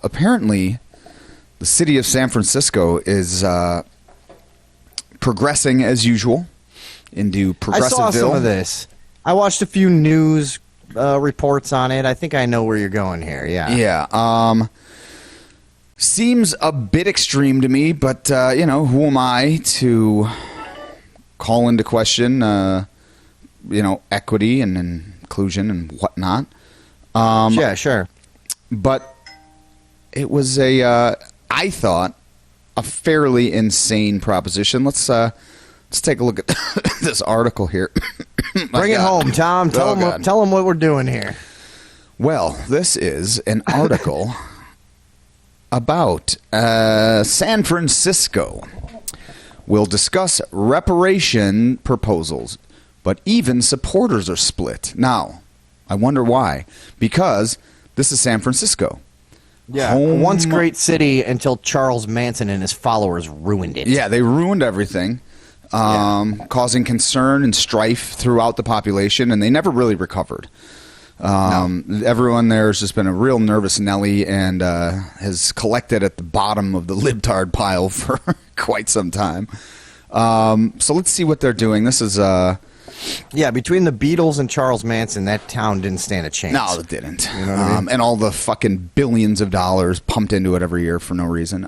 apparently the city of San Francisco is progressing as usual into Progressiveville. I saw some of this. I watched a few news reports on it. I think I know where you're going here. Yeah. Yeah. Seems a bit extreme to me, but who am I to call into question, equity and inclusion and whatnot? Yeah, sure. But it was I thought, a fairly insane proposition. Let's take a look at this article here. Bring it home, Tom. Tell them what we're doing here. Well, this is an article about San Francisco. We'll discuss reparation proposals, but even supporters are split. Now, I wonder why. Because this is San Francisco. Yeah, once great city until Charles Manson and his followers ruined it. Yeah, they ruined everything, causing concern and strife throughout the population, and they never really recovered. No. Everyone there has just been a real nervous Nelly and has collected at the bottom of the libtard pile for quite some time. So let's see what they're doing. This is... between the Beatles and Charles Manson, that town didn't stand a chance. No, it didn't. You know what I mean? And all the fucking billions of dollars pumped into it every year for no reason.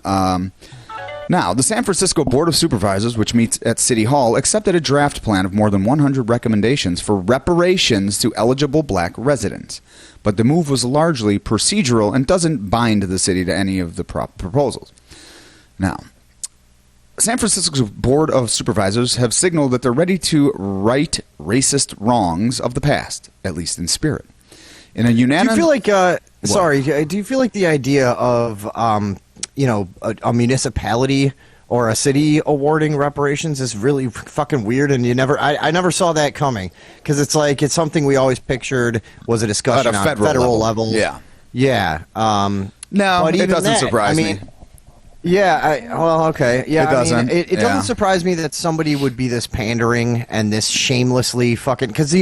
Now, the San Francisco Board of Supervisors, which meets at City Hall, accepted a draft plan of more than 100 recommendations for reparations to eligible black residents. But the move was largely procedural and doesn't bind the city to any of the proposals. Now, San Francisco's Board of Supervisors have signaled that they're ready to right racist wrongs of the past, at least in spirit. In a unanimous... Do you feel like, do you feel like the idea of, a municipality or a city awarding reparations is really fucking weird, and I never saw that coming, because it's like, it's something we always pictured was a discussion at a on federal level. Yeah. Yeah. No, it doesn't surprise me. Yeah, okay. Yeah, it doesn't. It doesn't surprise me that somebody would be this pandering and this shamelessly fucking... Because,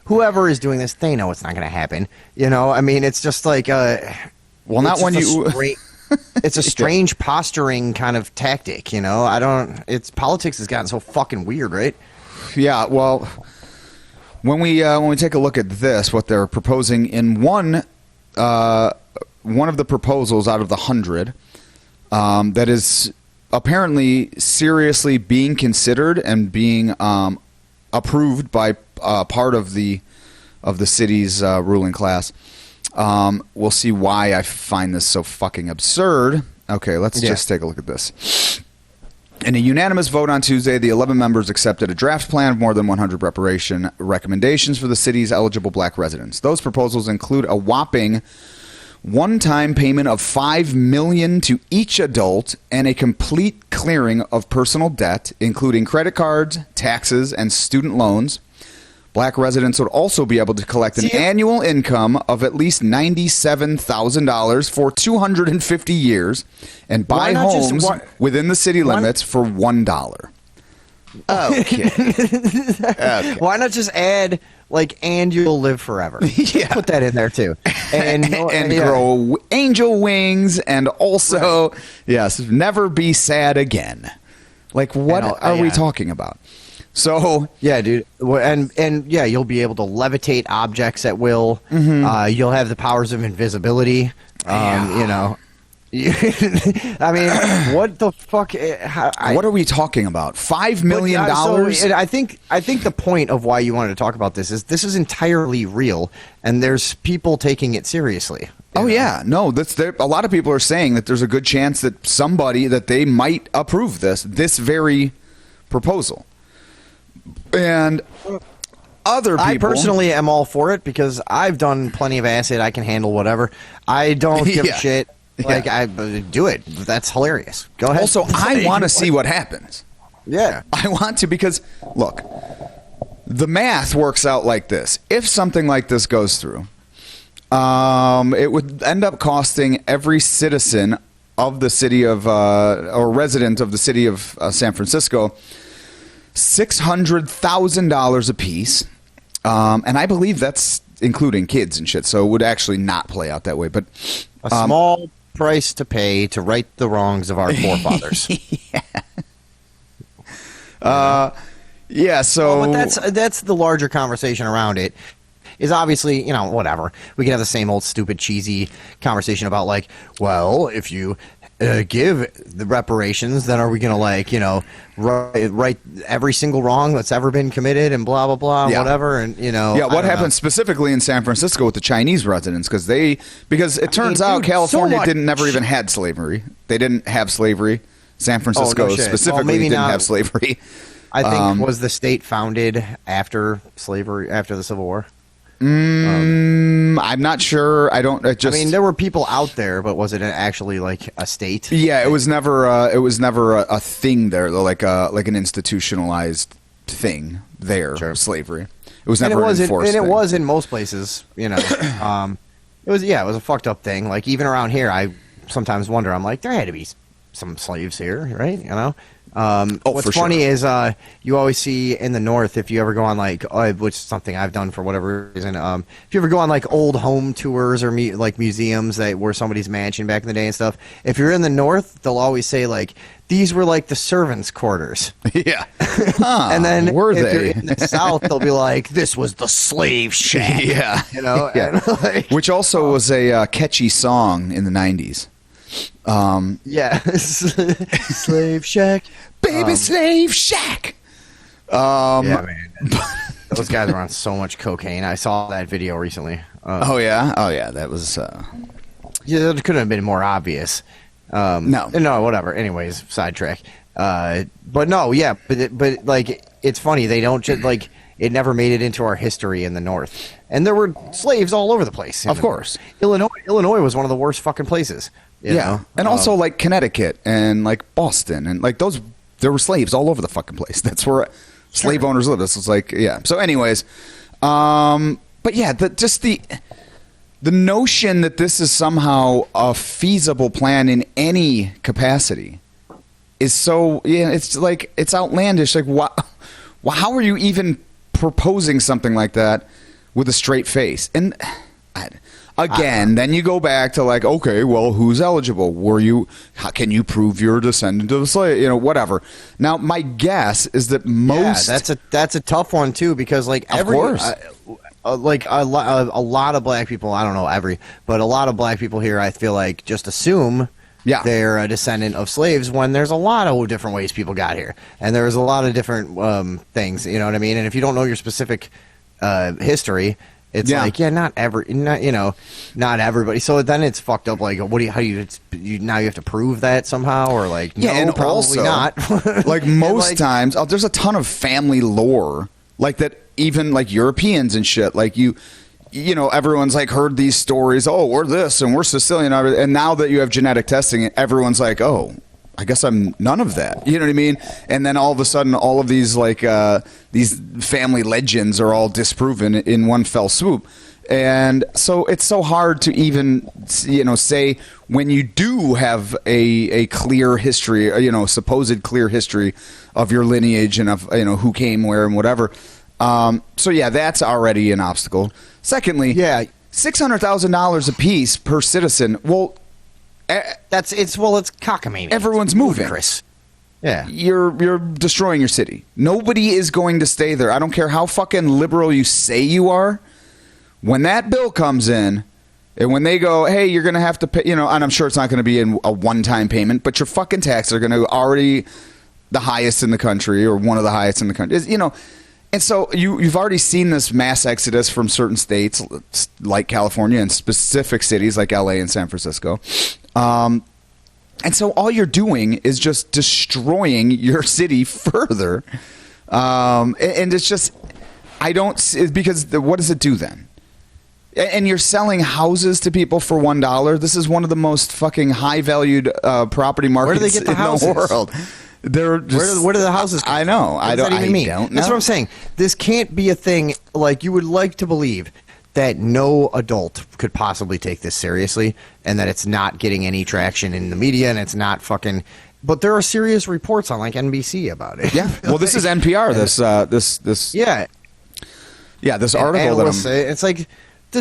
whoever is doing this, they know it's not going to happen. It's just like... it's a strange posturing kind of tactic, politics has gotten so fucking weird, right? Yeah, well, when we take a look at this, what they're proposing in one of the proposals out of the 100... that is apparently seriously being considered and being approved by part of the city's ruling class. We'll see why I find this so fucking absurd. Okay, let's just take a look at this. In a unanimous vote on Tuesday, the 11 members accepted a draft plan of more than 100 reparation recommendations for the city's eligible black residents. Those proposals include a whopping one-time payment of $5 million to each adult and a complete clearing of personal debt, including credit cards, taxes, and student loans. Black residents would also be able to collect an annual income of at least $97,000 for 250 years and buy homes within the city limits for $1. Okay. Why not just add... and you'll live forever. Yeah. Put that in there, too. And grow angel wings, and also, never be sad again. What are we talking about? So... Yeah, dude. And you'll be able to levitate objects at will. Mm-hmm. You'll have the powers of invisibility. What the fuck? What are we talking about? $5 million? I think the point of why you wanted to talk about this is entirely real, and there's people taking it seriously. Oh, yeah. No, a lot of people are saying that there's a good chance that that they might approve this very proposal. And other people... I personally am all for it because I've done plenty of acid. I can handle whatever. I don't give a shit. I do it. That's hilarious. Go ahead. Also, I want to see what happens. Yeah. I want to because, look, the math works out like this. If something like this goes through, it would end up costing every citizen of the city of, or resident of the city of San Francisco, $600,000 apiece. And I believe that's including kids and shit, so it would actually not play out that way. But a small price to pay to right the wrongs of our forefathers. Yeah, so... Well, but that's the larger conversation around it. Is obviously, whatever. We can have the same old stupid, cheesy conversation about, like, well, if you give the reparations, then are we going to, right every single wrong that's ever been committed and blah, blah, blah, whatever, and, Yeah, what happened specifically in San Francisco with the Chinese residents? Because it turns out California never even had slavery. They didn't have slavery. San Francisco specifically didn't have slavery. I think was the state founded after slavery, after the Civil War? I'm not sure. I mean, there were people out there, but was it actually like a state? Yeah, it was never. A thing there, like an institutionalized thing there. Sure. Slavery. It was never enforced. And it was in most places. It was a fucked up thing. Like even around here, I sometimes wonder. I'm like, there had to be some slaves here, right? What's funny is you always see in the North, if you ever go on which is something I've done for whatever reason, if you ever go on like old home tours or museums that were somebody's mansion back in the day and stuff, if you're in the North, they'll always say like these were like the servants' quarters. Yeah, and then if you're in the South, they'll be like this was the slave shack. Yeah, yeah. And, which also was a catchy song in the '90s. Slave Shack, baby, Slave Shack. Yeah, man, those guys were on so much cocaine. I saw that video recently. Oh yeah, that was. Yeah, it couldn't have been more obvious. No, whatever. Anyways, sidetrack. But no, yeah, but like it's funny they don't just like it never made it into our history in the North, and there were slaves all over the place. Of course, Illinois was one of the worst fucking places. You know? And also like Connecticut and like Boston and like those, there were slaves all over the fucking place. That's where slave owners lived. This was like, yeah. So, anyways, but yeah, the notion that this is somehow a feasible plan in any capacity is so, it's like it's outlandish. Like, how are you even proposing something like that with a straight face? And again, then you go back to like, okay, well, who's eligible? Can you prove you're a descendant of a slave? Whatever. Now, my guess is that most... Yeah, that's a tough one, too, because like of course. Like a lot of black people, I don't know but a lot of black people here, I feel like, just assume they're a descendant of slaves when there's a lot of different ways people got here. And there's a lot of different things, you know what I mean? And if you don't know your specific history... It's like, not everybody. So then it's fucked up. Like, now you have to prove that somehow, or like, no, and probably also, not. Like most times, there's a ton of family lore like that. Even like Europeans and shit. Like everyone's like heard these stories. Oh, we're this and we're Sicilian, and now that you have genetic testing, everyone's like, oh, I guess I'm none of that. You know what I mean? And then all of a sudden, all of these these family legends are all disproven in one fell swoop. And so it's so hard to even say when you do have a clear history, supposed clear history of your lineage and of who came where and whatever. So yeah, that's already an obstacle. Secondly, $600,000 a piece per citizen. Well. It's cockamamie. Everyone's moving. Chris. Yeah. You're destroying your city. Nobody is going to stay there. I don't care how fucking liberal you say you are. When that bill comes in, and when they go, hey, you're going to have to pay, and I'm sure it's not going to be in a one-time payment, but your fucking taxes are going to already the highest in the country or one of the highest in the country. And so you've already seen this mass exodus from certain states like California and specific cities like LA and San Francisco. And so all you're doing is just destroying your city further. And it's just, because what does it do then? And you're selling houses to people for $1. This is one of the most fucking high valued property markets Where do they get the in houses? the world. They're just, where do the houses come I know. What does that even mean? Don't know. That's what I'm saying. This can't be a thing like you would like to believe that no adult could possibly take this seriously and that it's not getting any traction in the media and it's not fucking... But there are serious reports on like NBC about it. Yeah. Well, this is NPR. This Yeah. Yeah, this article that it's like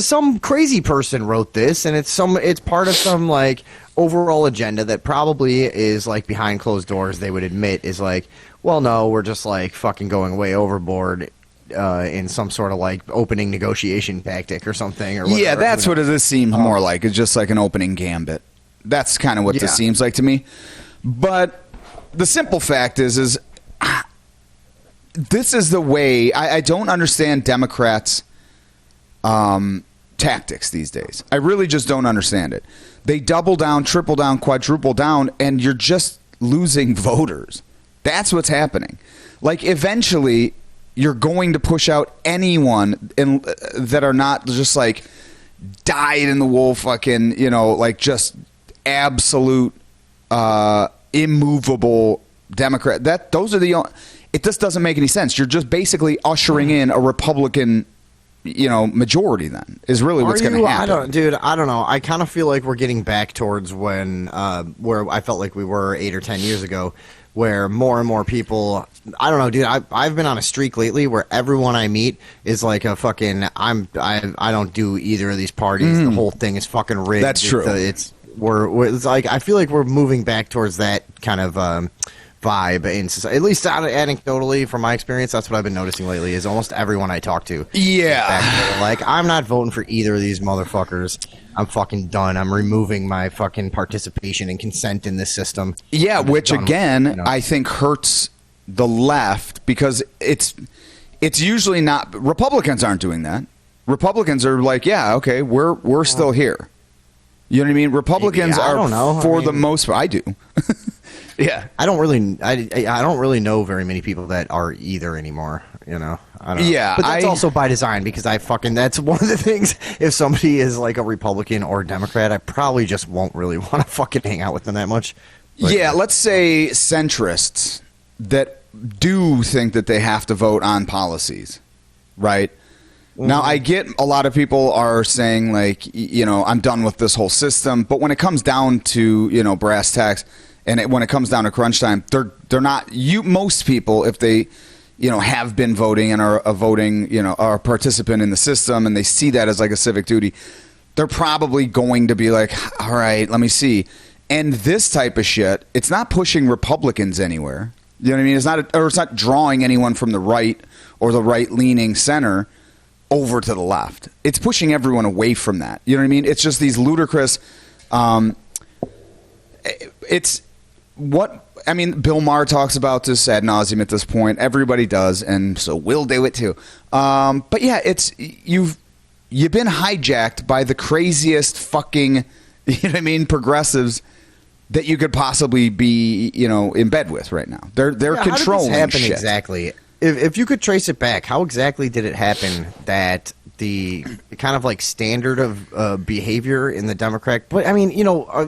some crazy person wrote this, and it's part of some like overall agenda that probably is like behind closed doors. They would admit is like, well, no, we're just like fucking going way overboard in some sort of like opening negotiation tactic or something. Or whatever. Yeah, that's what this seems more like. It's just like an opening gambit. That's kind of what this seems like to me. But the simple fact is this is the way. I don't understand Democrats' tactics these days. I really just don't understand it. They double down, triple down, quadruple down, and you're just losing voters. That's what's happening. Like, eventually, you're going to push out anyone that are not just like dyed in the wool fucking, like just absolute immovable Democrat. Those are it just doesn't make any sense. You're just basically ushering in a Republican majority. Then is really what's going to happen. I don't know. I kind of feel like we're getting back towards when where I felt like we were 8 or 10 years ago, where more and more people. I don't know, dude. I've been on a streak lately where everyone I meet is like a fucking. I don't do either of these parties. The whole thing is fucking rigged. That's true. It's like I feel like we're moving back towards that kind of vibe in society. At least anecdotally, from my experience, that's what I've been noticing lately. Is almost everyone I talk to. Yeah. Like, I'm not voting for either of these motherfuckers. I'm fucking done. I'm removing my fucking participation and consent in this system. Yeah, which again, I think hurts the left because it's usually not. Republicans aren't doing that. Republicans are like, yeah, okay, we're still here. You know what I mean? Republicans are for the most part. I do. Yeah, I don't really know very many people that are either anymore. I don't know. Yeah, but that's also by design because that's one of the things. If somebody is like a Republican or a Democrat, I probably just won't really want to fucking hang out with them that much. But, yeah, let's say centrists that do think that they have to vote on policies, right? Now, I get a lot of people are saying, like, I'm done with this whole system. But when it comes down to, brass tacks, and when it comes down to crunch time, they're not. Most people, if they, have been voting and are a voting, are a participant in the system, and they see that as like a civic duty, they're probably going to be like, all right, let me see. And this type of shit, it's not pushing Republicans anywhere. You know what I mean? It's not drawing anyone from the right or the right-leaning center over to the left. It's pushing everyone away from that. You know what I mean? It's just these ludicrous. Bill Maher talks about this ad nauseum at this point. Everybody does, and so we'll do it too. But yeah, you've been hijacked by the craziest fucking, progressives that you could possibly be, in bed with right now. They're controlling how did this happen shit. Exactly. If you could trace it back, how exactly did it happen that the kind of like standard of behavior in the Democrat? But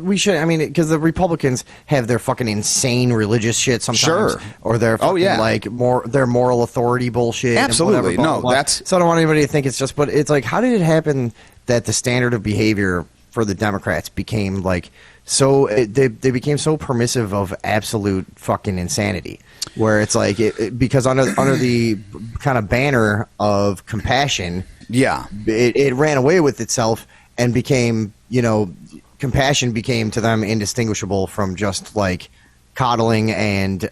we should. Because the Republicans have their fucking insane religious shit sometimes, sure, or their fucking, their moral authority bullshit. Absolutely, and whatever, blah, blah. So I don't want anybody to think it's just. But it's like, how did it happen that the standard of behavior for the Democrats became like so? They became so permissive of absolute fucking insanity. Where it's like because under the kind of banner of compassion, it ran away with itself and became compassion became to them indistinguishable from just like coddling and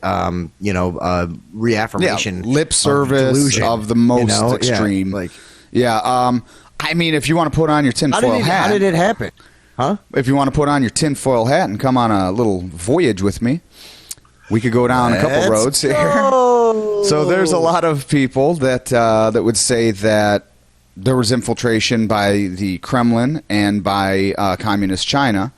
reaffirmation, lip service of the most extreme. If you want to put on your tinfoil hat, how did it happen? Huh? If you want to put on your tinfoil hat and come on a little voyage with me. We could go down a couple roads here. So there's a lot of people that would say that there was infiltration by the Kremlin and by communist China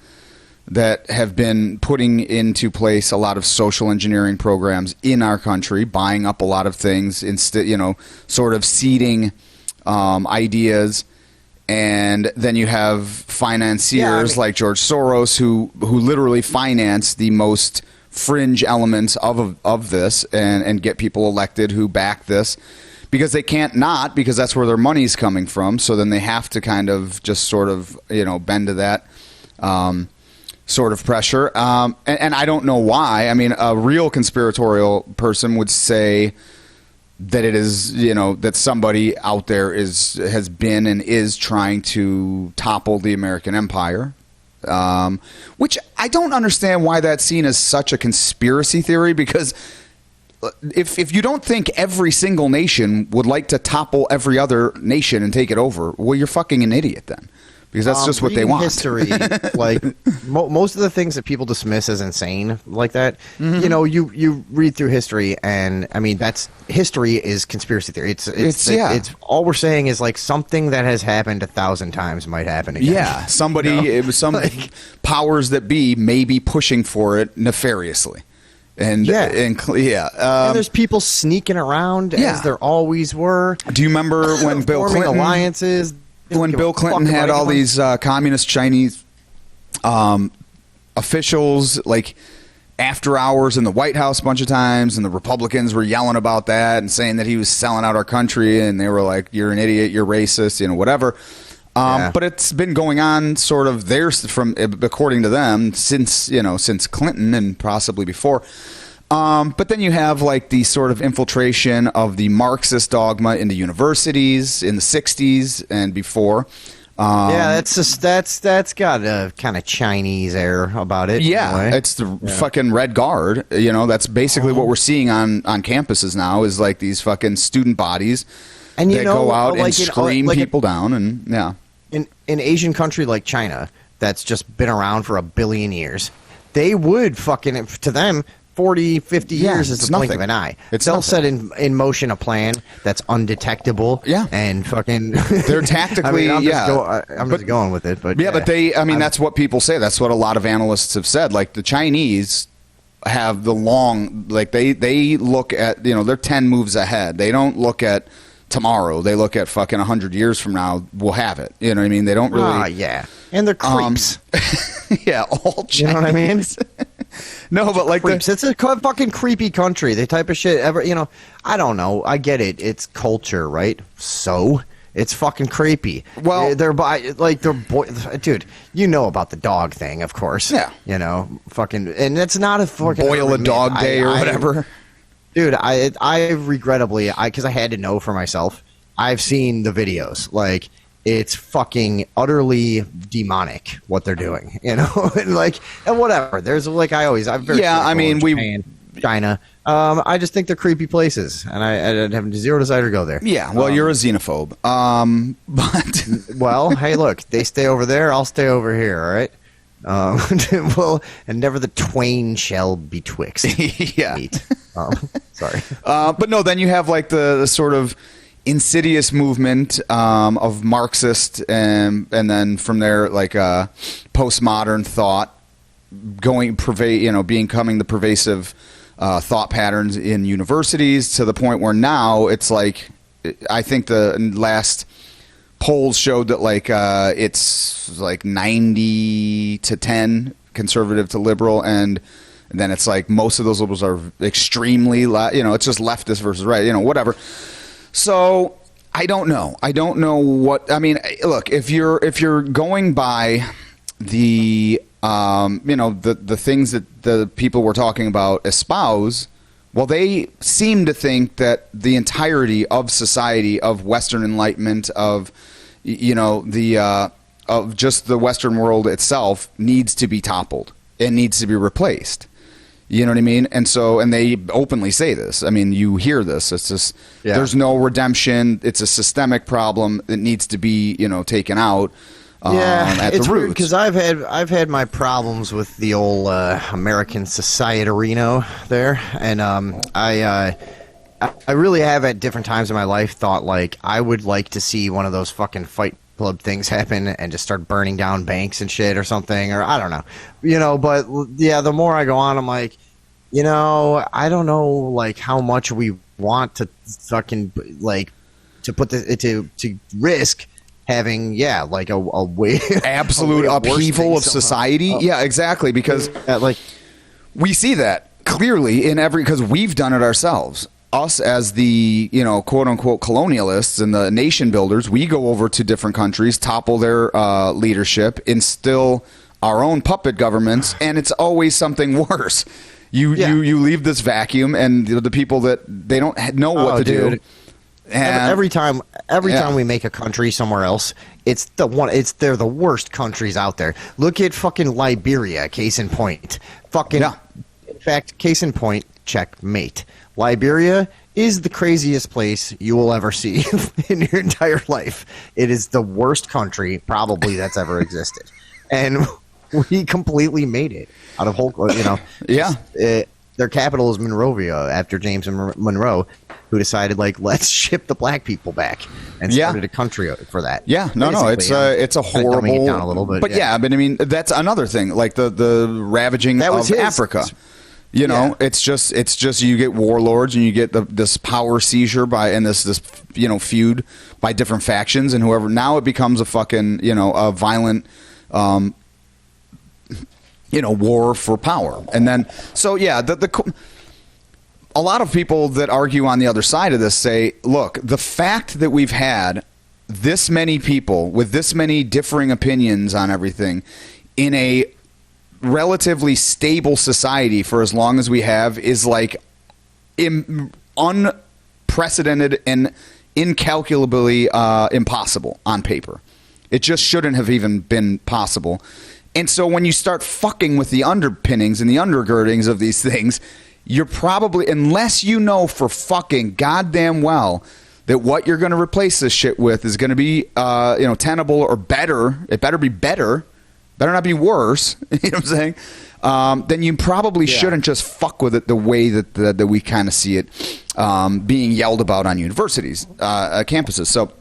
that have been putting into place a lot of social engineering programs in our country, buying up a lot of things, sort of seeding ideas. And then you have financiers like George Soros who literally finance the most fringe elements of this and get people elected who back this because they can't not because that's where their money's coming from. So then they have to kind of just sort of bend to that sort of pressure. And I don't know why. A real conspiratorial person would say that it is, that somebody out there has been and is trying to topple the American empire. Which I don't understand why that's seen as such a conspiracy theory, because if you don't think every single nation would like to topple every other nation and take it over, well, you're fucking an idiot then. Because that's just what they want. History, like most of the things that people dismiss as insane, like that, you read through history, and I mean history is conspiracy theory. It's all we're saying is like something that has happened 1,000 times might happen again. Yeah, it was some powers that be may be pushing for it nefariously. And there's people sneaking around as there always were. Do you remember when Bill Clinton alliances? When Bill Clinton had all these communist Chinese officials, like after hours in the White House a bunch of times, and the Republicans were yelling about that and saying that he was selling out our country, and they were like, "You're an idiot, you're racist," whatever. But it's been going on sort of according to them, since Clinton and possibly before. But then you have like the sort of infiltration of the Marxist dogma into universities in the 60s and before. That's got a kind of Chinese air about it. Yeah, it's the fucking Red Guard. That's basically what we're seeing on campuses now, is like these fucking student bodies that go out and scream people down. And in an Asian country like China that's just been around for 1 billion years, they would fucking, to them, 40, 50 years is the blink of an eye. They'll set in motion a plan that's undetectable. Yeah. And fucking... They're tactically... I'm just going with it. But but that's what people say. That's what a lot of analysts have said. Like, the Chinese have the long... Like, they look at... they're 10 moves ahead. They don't look at tomorrow. They look at fucking 100 years from now, we'll have it. You know what I mean? They don't really... yeah. And they're creeps. All Chinese. You know what I mean? No, but like creeps. It's a fucking creepy country. The type of shit ever. I don't know. I get it. It's culture, right? So it's fucking creepy. Well, they're dude. You know about the dog thing, of course. Yeah. Fucking, and it's not a fucking boil a dog day or whatever. Dude, I regrettably, because I had to know for myself. I've seen the videos. Like, it's fucking utterly demonic what they're doing, and whatever. There's I'm very Japan, China. I just think they're creepy places, and I have zero desire to go there. Yeah, well, you're a xenophobe. But well, hey, look, they stay over there, I'll stay over here. All right. And never the twain shall betwixt. Yeah. Sorry. But no, then you have like the sort of insidious movement of Marxist and then from there like postmodern thought becoming the pervasive thought patterns in universities, to the point where now it's like, I think the last polls showed that like it's like 90 to 10 conservative to liberal, and then it's like most of those liberals are extremely it's just leftist versus right, whatever. So I don't know. What I mean. Look, if you're going by the the things that the people we're talking about espouse, well, they seem to think that the entirety of society, of Western Enlightenment, of of just the Western world itself, needs to be toppled and needs to be replaced. You know what I mean? And they openly say this. I mean, you hear this. It's just, there's no redemption. It's a systemic problem that needs to be, taken out at the roots. Because I've had my problems with the old American societarino there, and I really have at different times in my life thought like I would like to see one of those fucking Fight Club things happen and just start burning down banks and shit or something, or I don't know, but the more I go on, I'm like, I don't know like how much we want to fucking like to put to risk having like a way absolute upheaval of society. Yeah, exactly, because we see that clearly in because we've done it ourselves. Us as the quote unquote colonialists and the nation builders, we go over to different countries, topple their leadership, instill our own puppet governments, and it's always something worse. You leave this vacuum, and the people that they don't know what to do. And every time we make a country somewhere else, they're the worst countries out there. Look at fucking Liberia, case in point. In fact, case in point, checkmate. Liberia is the craziest place you will ever see in your entire life. It is the worst country probably that's ever existed, and we completely made it out of whole. Their capital is Monrovia after James Monroe, who decided let's ship the black people back and started a country for that. Yeah, it's a horrible. Dumbing it down a little bit, but but I mean that's another thing, like the ravaging of Africa. It's just you get warlords and you get this power seizure and this feud by different factions and whoever. Now it becomes a fucking a violent war for power. And then a lot of people that argue on the other side of this say, look, the fact that we've had this many people with this many differing opinions on everything in a relatively stable society for as long as we have is unprecedented and incalculably impossible on paper. It just shouldn't have even been possible. And so when you start fucking with the underpinnings and the undergirdings of these things, you're probably, unless you know for fucking goddamn well that what you're going to replace this shit with is going to be tenable or better, it better be better, better not be worse, you know what I'm saying? Then you probably shouldn't just fuck with it the way that we kind of see it being yelled about on universities, campuses. So,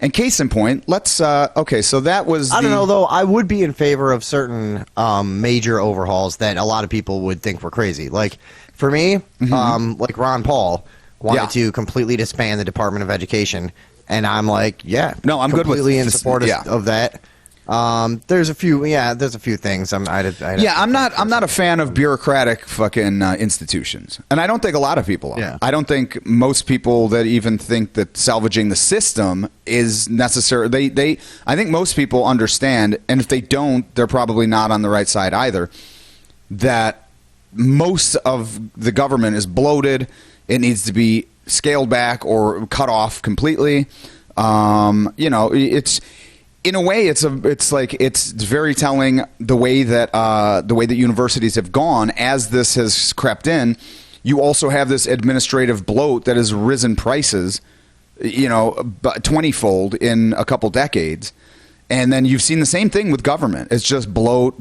and case in point, let's, so that was I don't know, though. I would be in favor of certain major overhauls that a lot of people would think were crazy. Like, for me, like Ron Paul wanted to completely disband the Department of Education, and I'm like, I'm completely in support of that. There's a few things. I'm not a fan of bureaucratic fucking institutions, and I don't think a lot of people are. Yeah. I don't think most people that even think that salvaging the system is necessary. I think most people understand, and if they don't, they're probably not on the right side either. That most of the government is bloated. It needs to be scaled back or cut off completely. It's. In a way, it's very telling the way that universities have gone as this has crept in. You also have this administrative bloat that has risen prices, 20-fold in a couple decades. And then you've seen the same thing with government. It's just bloat.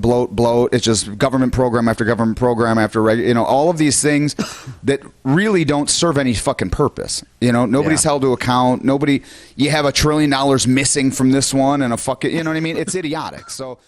It's just government program after government program after, all of these things that really don't serve any fucking purpose. Nobody's held to account. You have $1 trillion missing from this one and a fucking, you know what I mean? It's idiotic. So